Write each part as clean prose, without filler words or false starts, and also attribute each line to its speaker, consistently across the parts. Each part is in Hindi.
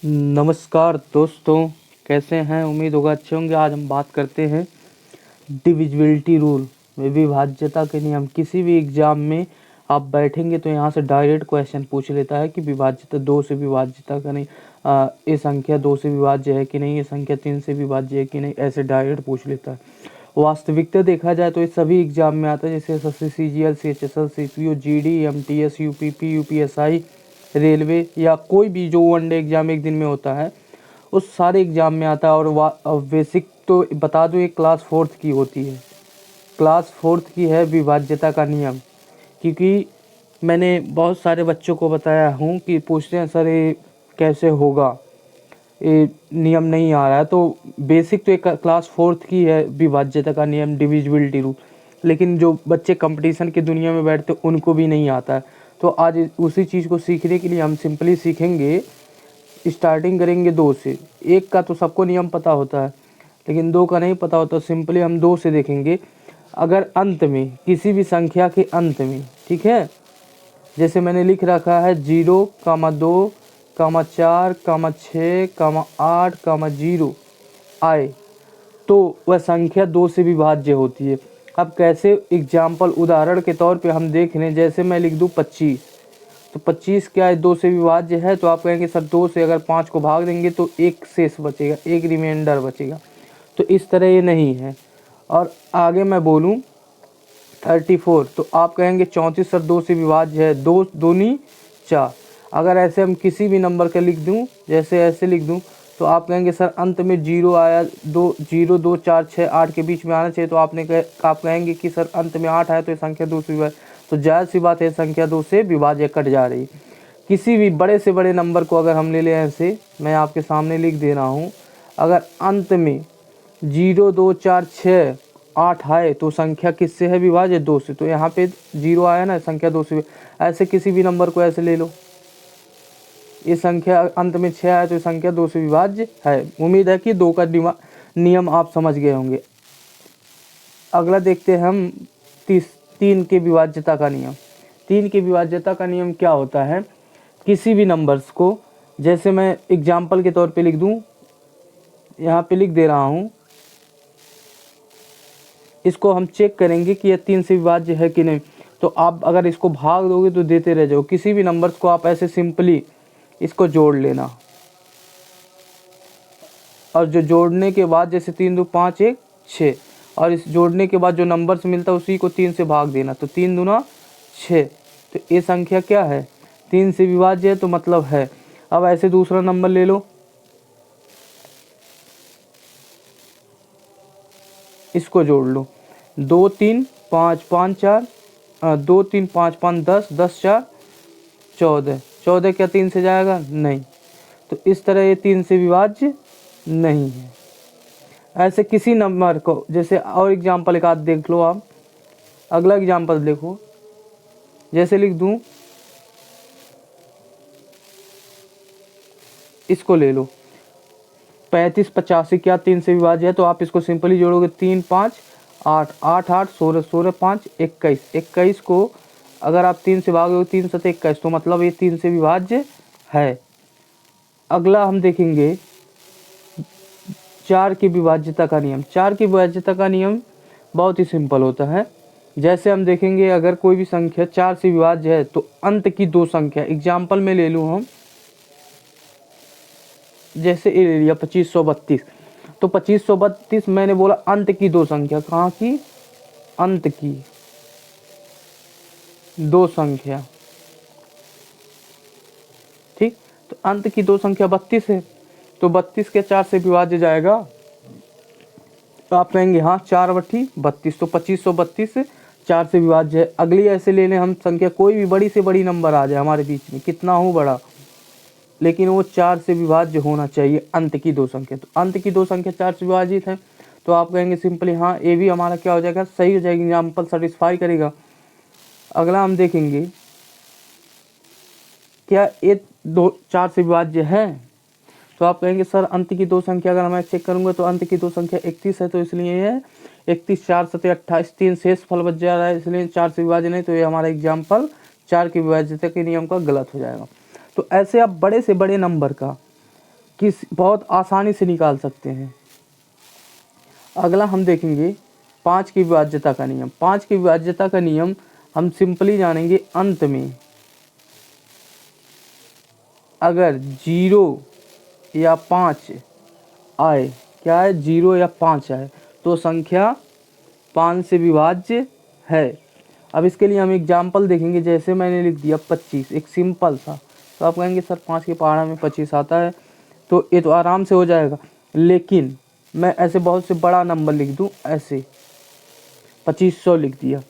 Speaker 1: नमस्कार दोस्तों, कैसे हैं? उम्मीद होगा अच्छे होंगे। आज हम बात करते हैं डिविजिबिलिटी रूल में विभाज्यता के नियम। किसी भी एग्जाम में आप बैठेंगे तो यहाँ से डायरेक्ट क्वेश्चन पूछ लेता है कि विभाज्यता 2 से विभाज्यता का नहीं, ये संख्या 2 से विभाज्य है कि नहीं, ये संख्या 3 से विभाज्य है कि नहीं, ऐसे डायरेक्ट पूछ लेता है। वास्तविकता देखा जाए तो ये सभी एग्जाम में आता है, जैसे SSC, CGL, CHSL, CPO, GD, MTS, UPP, UPSI, railway या कोई भी जो वनडे एग्जाम एक दिन में होता है, उस सारे एग्जाम में आता है। और बेसिक तो बता दूं, ये क्लास 4th की होती है। क्लास 4th की है विभाज्यता का नियम। क्योंकि मैंने बहुत सारे बच्चों को बताया हूँ कि पूछते हैं सर ये कैसे होगा, ये नियम नहीं आ रहा है। तो बेसिक तो एक क्लास 4th की है विभाज्यता का नियम, डिविजिबिलिटी रूल। लेकिन जो बच्चे कंपटीशन की दुनिया में बैठते उनको भी नहीं आता है। तो आज उसी चीज़ को सीखने के लिए हम सिंपली सीखेंगे। स्टार्टिंग करेंगे 2 से। 1 का तो सबको नियम पता होता है, लेकिन 2 का नहीं पता होता। सिंपली हम 2 से देखेंगे। अगर अंत में किसी भी संख्या के अंत में, ठीक है, जैसे मैंने लिख रखा है 0, 2, 4, 6, 8, 0 आए तो वह संख्या 2 से विभाज्य होती है। अब कैसे, एग्जाम्पल उदाहरण के तौर पे हम देख लें। जैसे मैं लिख दूं 25, तो 25 क्या है, 2 से विभाज्य है। तो आप कहेंगे सर 2 से अगर 5 को भाग देंगे तो एक शेष बचेगा, एक रिमाइंडर बचेगा। तो इस तरह ये नहीं है। और आगे मैं बोलूँ 34, तो आप कहेंगे 34 सर 2 से विभाज्य है, 2 दूनी 4। अगर ऐसे हम किसी भी नंबर का लिख दूं, जैसे ऐसे लिख दूं, तो आप कहेंगे सर अंत में 0 आया, 0, 2, 4, 6, 8 के बीच में आना चाहिए। तो आप कहेंगे कि सर अंत में 8 आया तो ये संख्या 2 से विभाज्य। तो जायज़ सी बात है, संख्या 2 से विभाज्य कट जा रही। किसी भी बड़े से बड़े नंबर को अगर हम ले लें, ऐसे मैं आपके सामने लिख दे रहा हूँ, अगर अंत में 0, 2, 4, 6, 8 आए तो संख्या किससे है विभाज्य? 2 से। तो यहाँ पे 0 आया ना, संख्या 2 से। ऐसे किसी भी नंबर को ऐसे ले लो, ये संख्या अंत में 6 आया तो संख्या 2 से विभाज्य है। उम्मीद है कि 2 का नियम आप समझ गए होंगे। अगला देखते हैं हम 3 के विभाज्यता का नियम। 3 के विभाज्यता का नियम क्या होता है? किसी भी नंबर्स को, जैसे मैं एग्जाम्पल के तौर पे लिख दूं, यहाँ पे लिख दे रहा हूँ, इसको हम चेक करेंगे कि यह 3 से विभाज्य है कि नहीं। तो आप अगर इसको भाग दोगे तो देते रह जाओ। किसी भी नंबर्स को आप ऐसे सिंपली इसको जोड़ लेना, और जो जोड़ने के बाद जैसे 3, 2, 5, 1, 6, और इस जोड़ने के बाद जो नंबर्स मिलता है उसी को 3 से भाग देना। तो 3 दूना 6, तो ये संख्या क्या है? 3 से विभाज्य है, तो मतलब है। अब ऐसे दूसरा नंबर ले लो, इसको जोड़ लो। 2, 3, 5, 5, 4, 2, 3, 5, 5, 10, 10, 4, 14। 14 क्या 3 से जाएगा? नहीं। तो इस तरह ये 3 से विभाज्य नहीं है। ऐसे किसी नंबर को, जैसे और एग्जाम्पल एक आध देख लो आप। अगला एग्जाम्पल देखो, जैसे लिख दूं, इसको ले लो 35, 85 क्या 3 से विभाज्य है? तो आप इसको सिंपली जोड़ोगे, 3, 5, 8, 8, 8, 16, 16, 5, 21। 21 को अगर आप 3 से भागोगे, 3 7 21, तो मतलब ये 3 से विभाज्य है। अगला हम देखेंगे 4 की विभाज्यता का नियम। 4 की विभाज्यता का नियम बहुत ही सिंपल होता है। जैसे हम देखेंगे, अगर कोई भी संख्या 4 से विभाज्य है तो अंत की 2 संख्या, एग्जाम्पल में ले लूँ हम, जैसे ये ले लिया 2532, तो 2532 मैंने बोला अंत की 2 संख्या। कहाँ की? अंत की 2 संख्या, ठीक। तो अंत की 2 संख्या 32 है, तो 32 के 4 से विभाज्य जाएगा। तो आप कहेंगे हाँ 4/32, तो 2532 4 से विभाज्य है। अगली ऐसे ले लें हम संख्या, कोई भी बड़ी से बड़ी नंबर आ जाए हमारे बीच में, कितना हो बड़ा, लेकिन वो 4 से विभाज्य होना चाहिए, अंत की 2 संख्या। तो अंत की 2 संख्या 4 से विभाजित है, तो आप कहेंगे सिंपली हाँ ये भी हमारा क्या हो जाएगा? सही हो जाएगा, एग्जाम्पल सेटिस्फाई करेगा। अगला हम देखेंगे, क्या ये 4 से विभाज्य है? तो आप कहेंगे सर अंत की 2 संख्या अगर मैं चेक करूंगा तो अंत की 2 संख्या 31 है, तो इसलिए ये 31, 4 7 28, 3 शेष फल बच जा रहा है, इसलिए 4 से विभाज्य नहीं। तो ये हमारा एग्जाम्पल 4 की विभाज्यता के नियम का गलत हो जाएगा। तो ऐसे आप बड़े से बड़े नंबर का बहुत आसानी से निकाल सकते हैं। अगला हम देखेंगे 5 की विभाज्यता का नियम। 5 की विभाज्यता का नियम हम सिंपली जानेंगे, अंत में अगर 0 या 5 आए, क्या है 0 या 5 आए, तो संख्या 5 से विभाज्य है। अब इसके लिए हम एग्जाम्पल देखेंगे, जैसे मैंने लिख दिया 25, एक सिंपल सा। तो आप कहेंगे सर 5 की पहाड़ा में 25 आता है, तो ये तो आराम से हो जाएगा। लेकिन मैं ऐसे बहुत से बड़ा नंबर लिख दूं, ऐसे 2500 लिख दिया,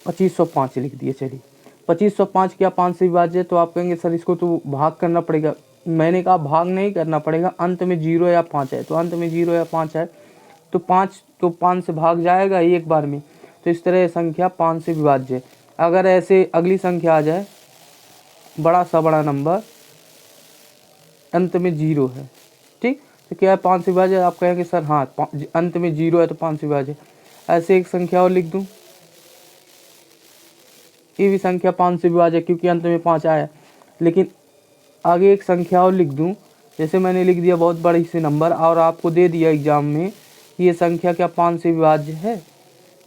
Speaker 1: 2505 लिख दिया, चलिए 2505 क्या 5 से विभाज्य है? तो आप कहेंगे सर इसको तो भाग करना पड़ेगा। मैंने कहा भाग नहीं करना पड़ेगा, अंत में 0 या 5 है, तो अंत में 0 या 5 है तो 5 से भाग जाएगा ही एक बार में। तो इस तरह संख्या 5 से विभाज्य है। अगर ऐसे अगली संख्या आ जाए, बड़ा सा बड़ा नंबर, अंत में 0 है, ठीक, तो क्या है 5 से विभाज्य? आप कहेंगे सर हाँ, अंत में 0 है तो 5 से विभाज्य। ऐसे एक संख्या और लिख दूं, ये भी संख्या 5 से विभाज्य क्योंकि अंत में 5 आया। लेकिन आगे एक संख्या और लिख दूं, जैसे मैंने लिख दिया बहुत बड़ी सी नंबर और आपको दे दिया एग्जाम में कि ये संख्या क्या 5 से विभाज्य है,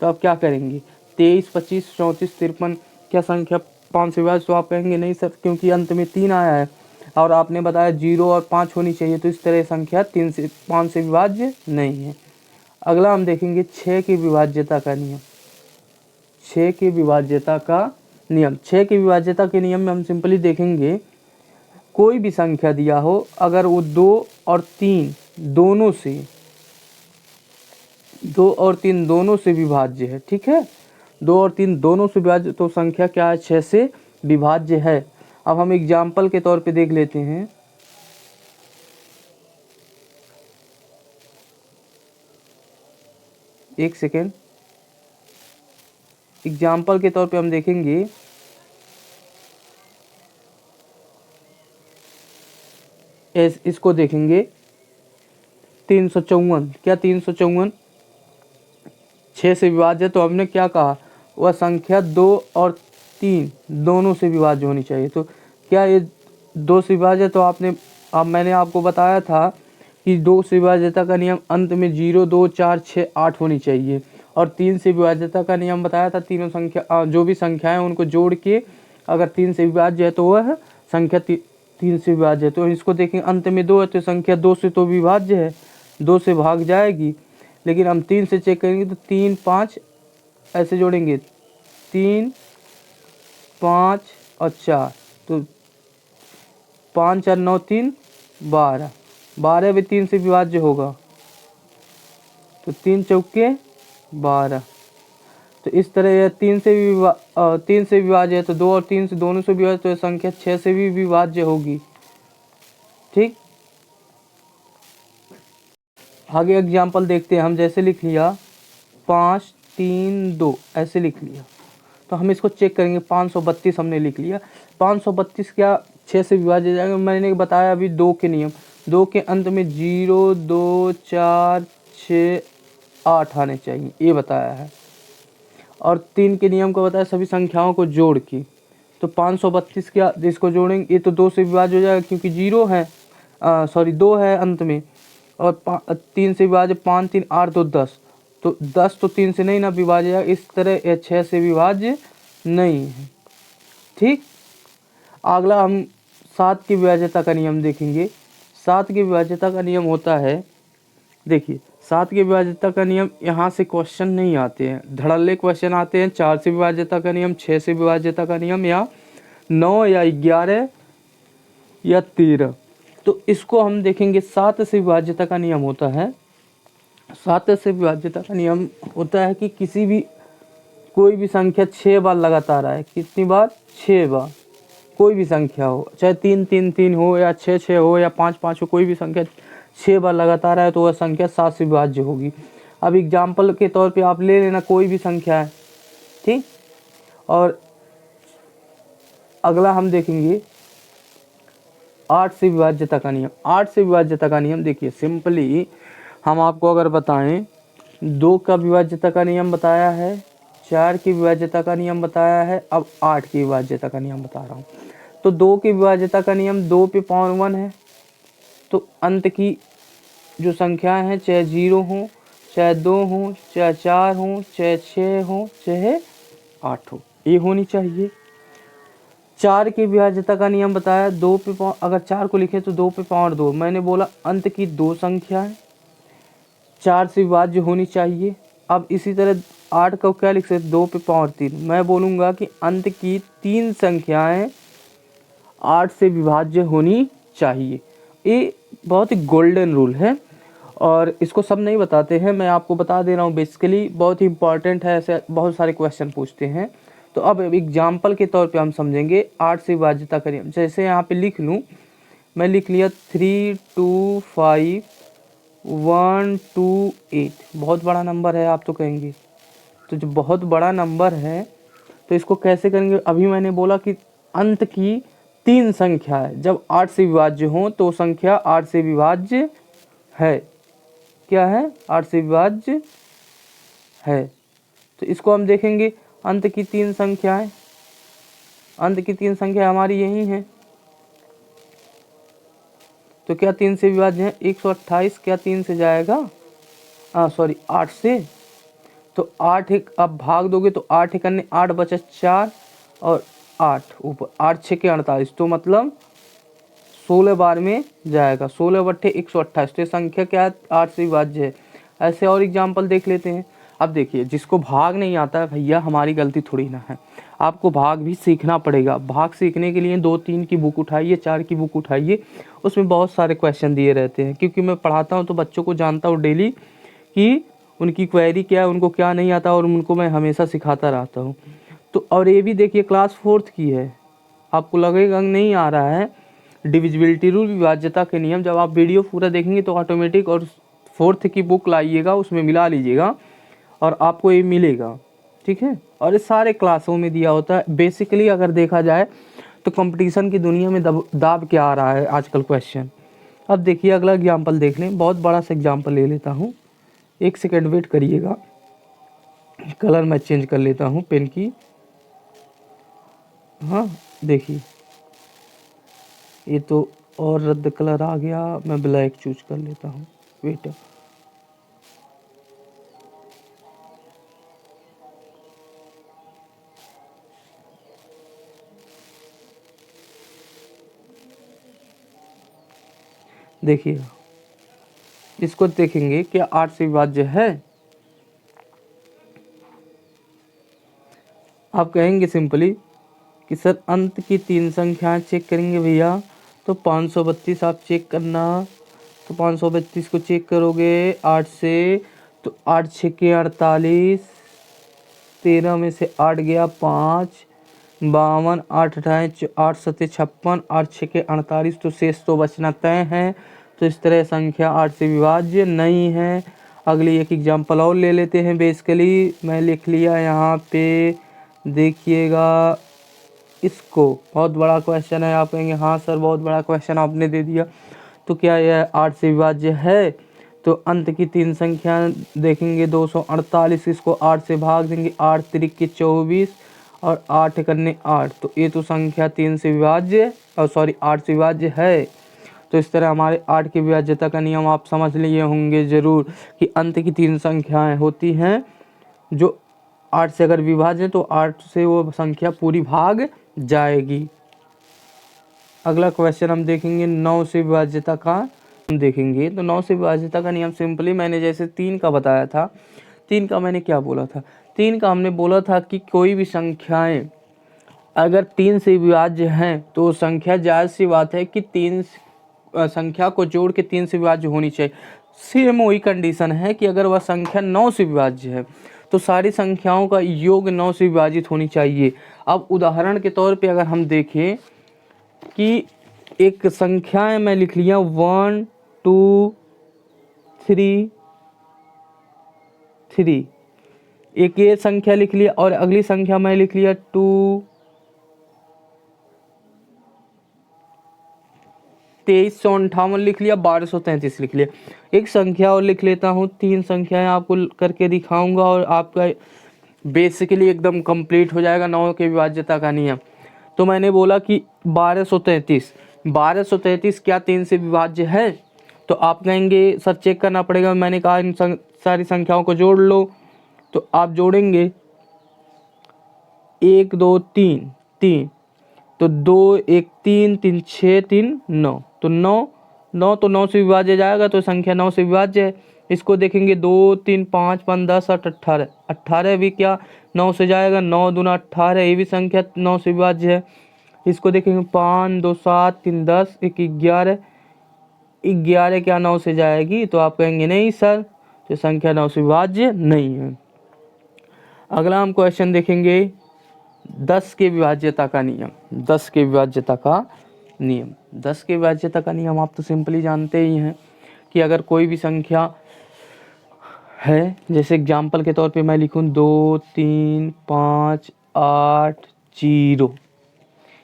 Speaker 1: तो आप क्या करेंगे? 23, 25, 34, 53 क्या संख्या 5 से विभाज्य? तो आप कहेंगे नहीं सर, क्योंकि अंत में 3 आया है और आपने बताया 0 और 5 होनी चाहिए, तो इस तरह संख्या 5 से विभाज्य नहीं है। अगला हम देखेंगे 6 की विभाज्यता का नियम। 6 की विभाज्यता का नियम। 6 की विभाज्यता के नियम में हम सिंपली देखेंगे, कोई भी संख्या दिया हो, अगर वो 2 और 3 दोनों से विभाज्य है, ठीक है, 2 और 3 दोनों से विभाज्य, तो संख्या क्या है? 6 से विभाज्य है। अब हम एग्जाम्पल के तौर पे देख लेते हैं। एक सेकेंड, एग्जाम्पल के तौर पे हम देखेंगे, इसको देखेंगे 354, क्या 354 6 से विभाज्य? तो हमने क्या कहा, वह संख्या 2 और 3 दोनों से विभाज्य होनी चाहिए। तो क्या ये 2 से विभाज्य? तो मैंने आपको बताया था कि 2 से विभाज्यता का नियम अंत में 0, 2, 4, 6, 8 होनी चाहिए। और 3 से विभाज्यता का नियम बताया था, तीनों संख्या जो भी संख्याएं उनको जोड़ के अगर 3 से विभाज्य है तो वह संख्या 3 से विभाज्य है। तो इसको देखें, अंत में 2 है तो संख्या 2 से तो विभाज्य है, 2 से भाग जाएगी। लेकिन हम 3 से चेक करेंगे तो 3, 5 ऐसे जोड़ेंगे, 3, 5 और 4, तो 5 और 9, 3, 12, 12 भी 3 से विभाज्य होगा, तो 3 चौके 12। तो इस तरह यह 3 से विभाज्य है, तो 2 और 3 से दोनों से विभाज्य, तो यह संख्या 6 से भी विभाज्य होगी, ठीक। आगे एग्जाम्पल देखते हैं हम, जैसे लिख लिया 5, 3, 2 ऐसे लिख लिया, तो हम इसको चेक करेंगे। 532 हमने लिख लिया, 532 क्या 6 से विभाज्य हो जाएगा? मैंने बताया अभी 2 के नियम, 2 के अंत में 0, 2, 4, 6, 8 आने चाहिए, ये बताया है। और 3 के नियम को बताया सभी संख्याओं को जोड़ के, तो 532 क्या, इसको जोड़ेंगे, ये तो 2 से विभाज्य हो जाएगा क्योंकि 0 है, 2 है अंत में, और 3 से विभाज्य 5, 3, 8, 2, 10, तो 10 तो 3 से नहीं ना विभाज्य है, इस तरह यह 6 से विभाज्य नहीं है, ठीक। अगला हम 7 की विभाज्यता का नियम देखेंगे। 7 की विभाज्यता का नियम होता है, देखिए 7 की विभाज्यता का नियम, यहाँ से क्वेश्चन नहीं आते हैं, धड़ल्ले क्वेश्चन आते हैं। 4 से विभाज्यता का नियम, 6 से विभाज्यता का नियम, या 9 या 11 या 13। तो इसको हम देखेंगे। 7 से विभाज्यता का नियम होता है, 7 से विभाज्यता का नियम होता है कि कोई भी संख्या 6 बार लगातार आए। कितनी बार? 6 बार। कोई भी संख्या हो, चाहे 3, 3, 3 हो या 6, 6 हो या 5, 5 हो, कोई भी संख्या 6 बार लगातार आए तो वह संख्या 7 से विभाज्य होगी। अब एग्जाम्पल के तौर पे आप ले लेना कोई भी संख्या है, ठीक। और अगला हम देखेंगे 8 से विभाज्यता का नियम। 8 से विभाज्यता का नियम देखिए, सिंपली हम आपको अगर बताएं, 2 का विभाज्यता का नियम बताया है, 4 की विभाज्यता का नियम बताया है, अब 8 की विभाज्यता का नियम बता रहा हूँ। तो 2 की विभाज्यता का नियम, 2 पे पावर 1 है तो अंत की जो संख्या है, चाहे 0 हो, चाहे 2 हो, चाहे 4 हो, चाहे 6 हो, चाहे 8 हो, ये होनी चाहिए। 4 की विभाज्यता का नियम बताया, 2 पे पावर, अगर 4 को लिखे तो 2 पे पावर 2। मैंने बोला अंत की 2 संख्याएं 4 से विभाज्य होनी चाहिए। अब इसी तरह 8 को क्या लिख सकते, 2 पे पावर 3। मैं बोलूँगा कि अंत की 3 संख्याएं 8 से विभाज्य होनी चाहिए। ये बहुत ही गोल्डन रूल है और इसको सब नहीं बताते हैं, मैं आपको बता दे रहा हूँ। बेसिकली बहुत ही इंपॉर्टेंट है, ऐसे बहुत सारे क्वेश्चन पूछते हैं। तो अब एग्जाम्पल के तौर पे हम समझेंगे 8 से विभाज्यता का नियम। जैसे यहाँ पे लिख लूँ, मैं लिख लिया 3 2 5 1 2 8। बहुत बड़ा नंबर है, आप तो कहेंगे। तो जो बहुत बड़ा नंबर है तो इसको कैसे करेंगे। अभी मैंने बोला कि अंत की 3 संख्या है, जब 8 से विभाज्य हो तो संख्या 8 से विभाज्य है। क्या है, 8 से विभाज्य है। तो इसको हम देखेंगे, अंत की 3 संख्याएं, अंत की 3 संख्या हमारी यही हैं। तो क्या 3 से विभाज्य है, 128 क्या 3 से जाएगा, सॉरी 8 से। तो 8 एक अब भाग दोगे तो 8 एक अन्य 8 बचा 4 और 8 ऊपर 8 6 के 48, तो मतलब 16 बार में जाएगा। 16 बट्टे 128, तो ये संख्या क्या है, 8 से विभाज्य है। ऐसे और एग्जाम्पल देख लेते हैं। अब देखिए, जिसको भाग नहीं आता है भैया, हमारी गलती थोड़ी ना है, आपको भाग भी सीखना पड़ेगा। भाग सीखने के लिए 2-3 की बुक उठाइए, 4 की बुक उठाइए, उसमें बहुत सारे क्वेश्चन दिए रहते हैं। क्योंकि मैं पढ़ाता हूँ तो बच्चों को जानता हूँ डेली कि उनकी क्वेरी क्या है, उनको क्या नहीं आता, और उनको मैं हमेशा सिखाता रहता हूँ। तो और ये भी देखिए क्लास 4th की है, आपको लगेगा नहीं आ रहा है। डिविजिबिलिटी रूल, विभाज्यता के नियम, जब आप वीडियो पूरा देखेंगे तो ऑटोमेटिक, और 4th की बुक लाइएगा, उसमें मिला लीजिएगा और आपको ये मिलेगा, ठीक है। और ये सारे क्लासों में दिया होता है। बेसिकली अगर देखा जाए तो कंपटीशन की दुनिया में दाब क्या आ रहा है आजकल क्वेश्चन। अब देखिए अगला एग्जाम्पल देख लें, बहुत बड़ा सा एग्जाम्पल ले लेता हूँ, 1 सेकेंड वेट करिएगा, कलर मैं चेंज कर लेता हूँ पेन की। हाँ देखिए, ये तो और रद्द कलर आ गया, मैं ब्लैक चूज कर लेता हूँ, वेट। देखिए इसको देखेंगे, क्या 8 से विभाज्य है। आप कहेंगे सिंपली कि सर अंत की 3 संख्याएं चेक करेंगे भैया, तो 532 आप चेक करना। तो 532 को चेक करोगे 8 से, तो 8 6 के 48, 13 में से 8 गया 5, 52, 8 अठाईस 8 सत्ते 56, 8 6 के 48, तो शेष तो बचना तय है। तो इस तरह संख्या 8 से विभाज्य नहीं है। अगली एक एग्जांपल और ले लेते हैं। बेसिकली मैं लिख लिया यहाँ पे, देखिएगा इसको, बहुत बड़ा क्वेश्चन है। आप कहेंगे हाँ सर बहुत बड़ा क्वेश्चन आपने दे दिया, तो क्या यह 8 से विभाज्य है। तो अंत की 3 संख्या देखेंगे, 248, इसको 8 से भाग देंगे, 8 तिरिक 24 और 8 करने 8, तो ये तो संख्या 3 से विभाज्य, और सॉरी 8 से विभाज्य है। तो इस तरह हमारे 8 की विभाज्यता का नियम आप समझ लिए होंगे ज़रूर, कि अंत की 3 संख्याएं होती हैं जो 8 से अगर विभाज्य है तो 8 से वो संख्या पूरी भाग जाएगी। अगला क्वेश्चन हम देखेंगे 9 से विभाज्यता का हम देखेंगे। तो 9 से विभाज्यता का नियम सिंपली मैंने जैसे 3 का बताया था, 3 का मैंने क्या बोला था, 3 का हमने बोला था कि कोई भी संख्याएं अगर 3 से विभाज्य हैं तो संख्या जायज़ सी बात है कि 3 संख्या को जोड़ के 3 से विभाज्य होनी चाहिए। सेम वही कंडीशन है कि अगर वह संख्या 9 से विभाज्य है तो सारी संख्याओं का योग 9 से विभाजित होनी चाहिए। अब उदाहरण के तौर पे अगर हम देखें कि एक संख्याएं मैं लिख लिया 1 2 3 3, एक ये संख्या लिख लिया और अगली संख्या मैं लिख लिया 2 2358 लिख लिया, 1233 लिख लिया। एक संख्या और लिख लेता हूँ, 3 संख्याएं आपको करके दिखाऊंगा और आपका बेसिकली एकदम कंप्लीट हो जाएगा 9 के विभाज्यता का नियम। तो मैंने बोला कि 1233 क्या 3 से विभाज्य है। तो आप कहेंगे सर चेक करना पड़ेगा, मैंने कहा इन सारी संख्याओं को जोड़ लो। तो आप जोड़ेंगे 1 2 3 3, तो 2 1 3 3 6 3 9, तो 9 तो 9 से विभाज्य जाएगा, तो संख्या 9 से विभाज्य है। इसको देखेंगे 2 3 5 5 10 8 18, 18 भी क्या 9 से जाएगा, 9 दूना 18, ये भी संख्या 9 से विभाज्य है। इसको देखेंगे 5 2 7 3 10 1 11, 11 क्या 9 से जाएगी, तो आप कहेंगे नहीं सर, तो संख्या 9 से विभाज्य नहीं है। अगला हम क्वेश्चन देखेंगे 10 के विभाज्यता का नियम। 10 के विभाज्यता का नियम, 10 के विभाज्यता का नियम आप तो सिंपली जानते ही हैं कि अगर कोई भी संख्या है, जैसे एग्जाम्पल के तौर पे मैं लिखूं 2 3 5 8 0,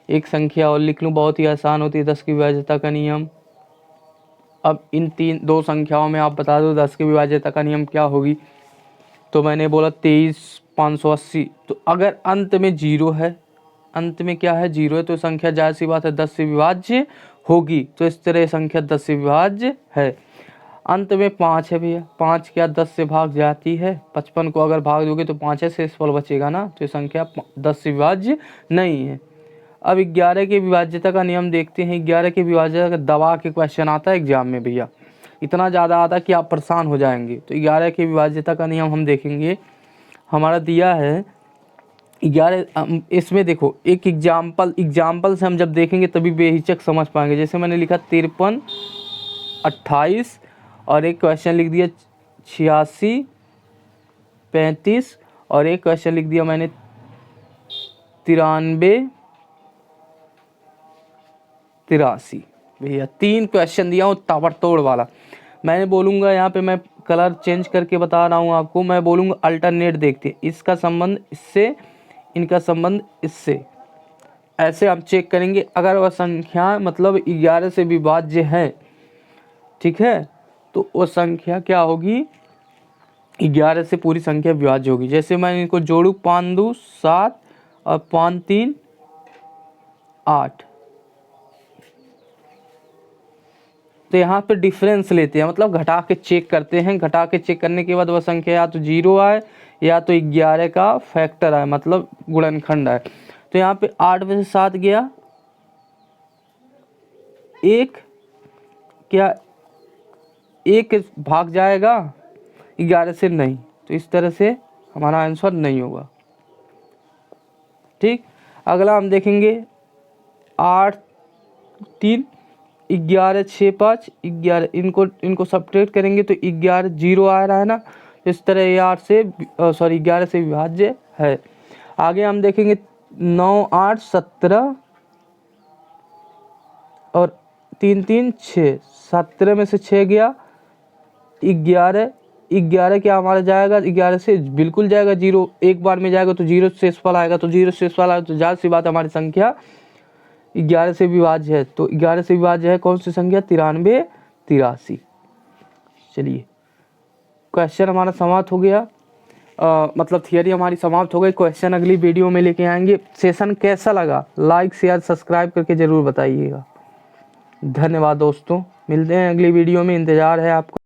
Speaker 1: एक संख्या और लिख लूँ, बहुत ही आसान होती है 10 की विभाज्यता का नियम। अब इन दो संख्याओं में आप बता दो 10 की विभाज्यता का नियम क्या होगी। तो मैंने बोला 23 580, तो अगर अंत में 0 है, अंत में क्या है 0 है, तो संख्या जाहिर सी बात है 10 से विभाज्य होगी। तो इस तरह संख्या 10 से विभाज्य है। अंत में 5 है भैया, 5 क्या 10 से भाग जाती है, 55 को अगर भाग दोगे तो 5 है, शेषफल बचेगा ना, तो संख्या 10 से विभाज्य नहीं है। अब 11 के विभाज्यता का नियम देखते हैं। 11 के विभाज्यता का दबा के क्वेश्चन आता है एग्जाम में भैया, इतना ज़्यादा आता है कि आप परेशान हो जाएंगे। तो 11 के विभाज्यता का नियम हम देखेंगे, हमारा दिया है 11। इसमें देखो एक एग्जाम्पल से हम जब देखेंगे तभी बेहिचक समझ पाएंगे। जैसे मैंने लिखा 53 28, और एक क्वेश्चन लिख दिया 86 35, और एक क्वेश्चन लिख दिया मैंने 93 83। भैया 3 क्वेश्चन दिया हूँ ताबड़तोड़ वाला। मैंने बोलूँगा यहाँ पे, मैं कलर चेंज करके बता रहा हूँ आपको, मैं बोलूँगा अल्टरनेट देखते, इसका संबंध इससे, इनका संबंध इससे, ऐसे हम चेक करेंगे। अगर वह संख्या मतलब 11 से विभाज्य है, ठीक है, तो वो संख्या क्या होगी, 11 से पूरी संख्या विभाज्य होगी। जैसे मैं इनको जोड़ूँ 5 2 7 और 5 3 8, तो यहाँ पे डिफरेंस लेते हैं, मतलब घटा के चेक करते हैं। घटा के चेक करने के बाद वह संख्या या तो 0 आए या तो 11 का फैक्टर आए, मतलब गुणनखंड आए। तो यहाँ पे 8 में से 7 गया, 1 क्या 1 भाग जाएगा 11 से, नहीं, तो इस तरह से हमारा आंसर नहीं होगा। ठीक, अगला हम देखेंगे 8 3 11 6 5 11, इनको सब्ट्रैक्ट करेंगे तो 11 0 आ रहा है ना, इस तरह ये 11 से विभाज्य है। आगे हम देखेंगे 9 8 17 और 3 3 6, 17 में से 6 गया, 11 क्या हमारा जाएगा, 11 से बिल्कुल जाएगा 0, एक बार में जाएगा तो 0 शेषफल आएगा, तो 0 शेषफल आएगा, तो जाहिर सी बात हमारी संख्या 11 से विभाज्य है। तो 11 से विभाज्य है कौन सी संख्या, 93 83। चलिए क्वेश्चन हमारा समाप्त हो गया, मतलब थियरी हमारी समाप्त हो गई। क्वेश्चन अगली वीडियो में लेके आएंगे। सेशन कैसा लगा लाइक शेयर सब्सक्राइब करके ज़रूर बताइएगा। धन्यवाद दोस्तों, मिलते हैं अगली वीडियो में, इंतज़ार है आपका।